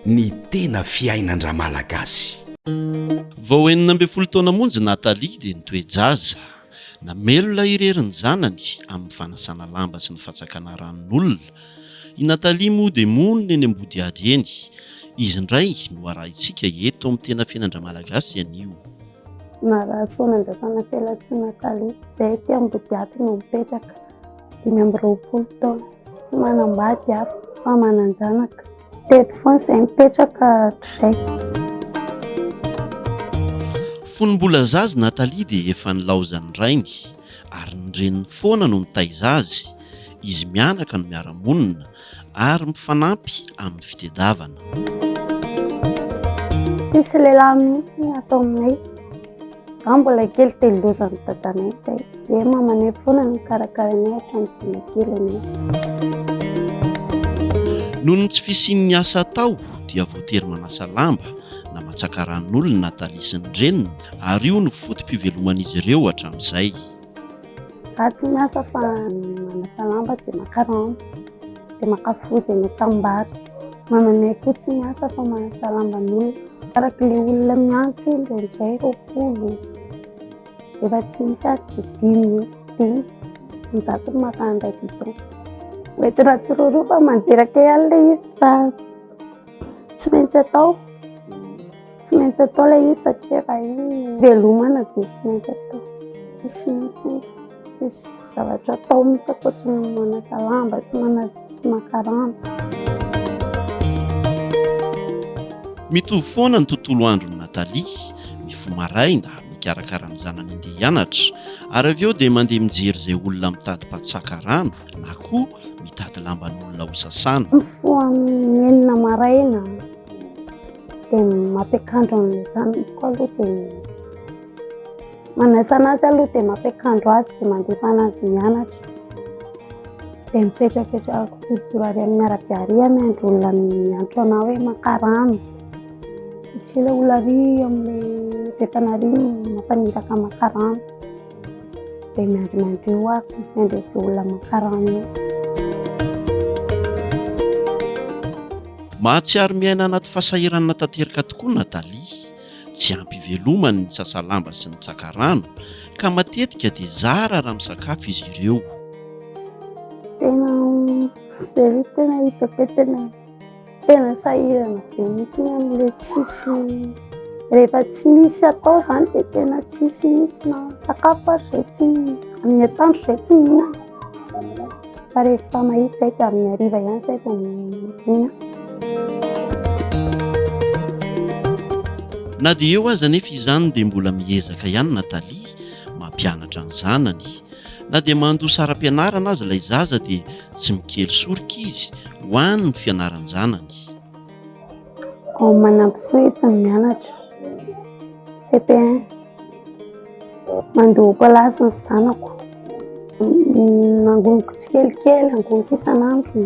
ny tena fiainan-dra malagasy. Vao 19 taona monjy Natalia dia nitoejaza namelona irerin'ny zanany amin'ny fanasana lamba sy ny fatsakana ranon'olona. I Natalia moa dia monina eny ambody ady eny. Izy indray no arahintsika eto amin'ny tena fiainan-dra malagasy anio. Narahasoana andrasana fialatsy Natalia, izay ty ambody ady no mipetraka 5 taona. Tsy manambady aho fa manan-janaka. Teto foana izay mipetraka hatrizay. Fonom-bola zazy Natalia dia efa nilaozany rainy ary ny reniny foana no mitaiza azy. Izy mianaka no miara-monina ary mifanampy amin'ny fitediavana. Tsisy lehilahy mihitsy atao aminay. Zaho mbola kely telozany dadanay izay. Ie mamanay foana no karakarainay hatramin'ny zanakelinay. Noho ny tsy fisian'ny asa atao dia voatery manasa lamba na matsaka ranon'olona Natalia sy ny reniny ary io no fotom-piveloman'izy ireo hatramin'izay. Zaho tsy miasa fa manasa lamba dia maka rano, dia makafozy eny an-tambary. Mamanay koa tsy miasa fa manasa lamban'olona. Araka ilay olona miantso indraindray 20. Efa tsy misy ary dia 10 9 makandray bidon. Mety raha tsy roroa fa manjeraka ihany ilay izy fa tsy maintsy atao. Tsy maintsy atao ilay izy satria raha io velomana dia tsy maintsy atao. Tsy zavatra atao mihitsy ankoatran'ny manasa lamba, tsy maka rano. Mitovy foana ny tontolo andron'i Natalia, mifoha maraina, mikarakara ny zanany andeha hianatra, ary avy eo dia mandeha mijery izay olona mitady mpatsaka rano na koa mitady lamban'olona ho sasana. Mifoha amin'ny 9 maraina dia mampiakandro ny zanako aloha dia manasa anazy aloha dia mampiakandro azy dia mandefa anazy mianatra. Dia mipetrapetraka tsorotsoro ary amin'ny ara-piariana andro olona miantso anao hoe maka rano. Satria ilay olona ary amin'ny refanariny mampaniraka maka rano. Dia miandry eo aho miandry izay olona maka rano eo. Mahatsiaro miaina anaty fahasahiranana tanteraka tokoa Natalia. Tsy ampy velomany ny sasalamba sy ny tsaka rano ka matetika dia zara raha misakafo izy ireo. Tena hitako hoe tena sahirana be mihitsy amin'ilay tsisy. Rehefa tsy misy atao izany dia tena tsisy mihitsy na sakafo ary izay tsy amin'ny atoandro izay tsy mihinana. Fa rehefa mahita izay dia amin'ny hariva ihany izay vao mihinana. Na dia eo aza anefa izany dia mbola miezaka ihany Natalia mampianatra ny zanany. Na dia mandoa saram-pianarana azy ilay zaza dia tsy mikely sorika izy ho an'ny fianaran'ny zanany. Manampy soa mianatra. CP1 mandoa kolasy ny zanako. Nangoniko tsikelikely, nangoniko isan'andro.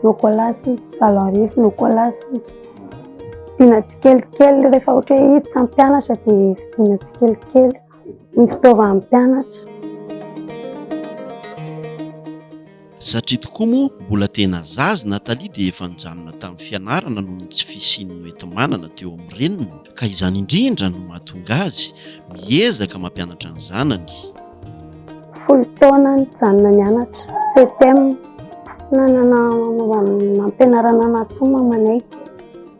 No kolasy 7 no kolasy. Vidiana tsikelikely rehefa ohatra hoe hiditra ny mpianatra dia vidiana tsikelikely. Ny fitaovan'ny mpianatra. Satria tokoa moa mbola tena zaza Natalia dia efa nijanona tamin'ny fianarana noho ny tsy fisian'ny enti-manana teo amin'ny reniny, ka izany indrindra no mahatonga azy miezaka mampianatra ny zanany. 10 taona nijanona nianatra. CPM tsy nanana mampianarana anazy mamanay.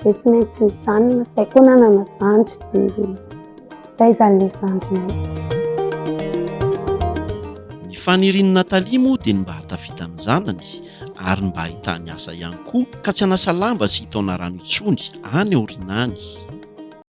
Dia tsy maintsy mijanona, izay koa nanana zandry dia taizan'ilay zandrinay. Ny fanirian'i Natalia moa dia mba hatafita amin'ny zanany ary mba hahitany asa ihany koa ka tsy hanasa lamba sy hitaona rano intsony any aoriana any.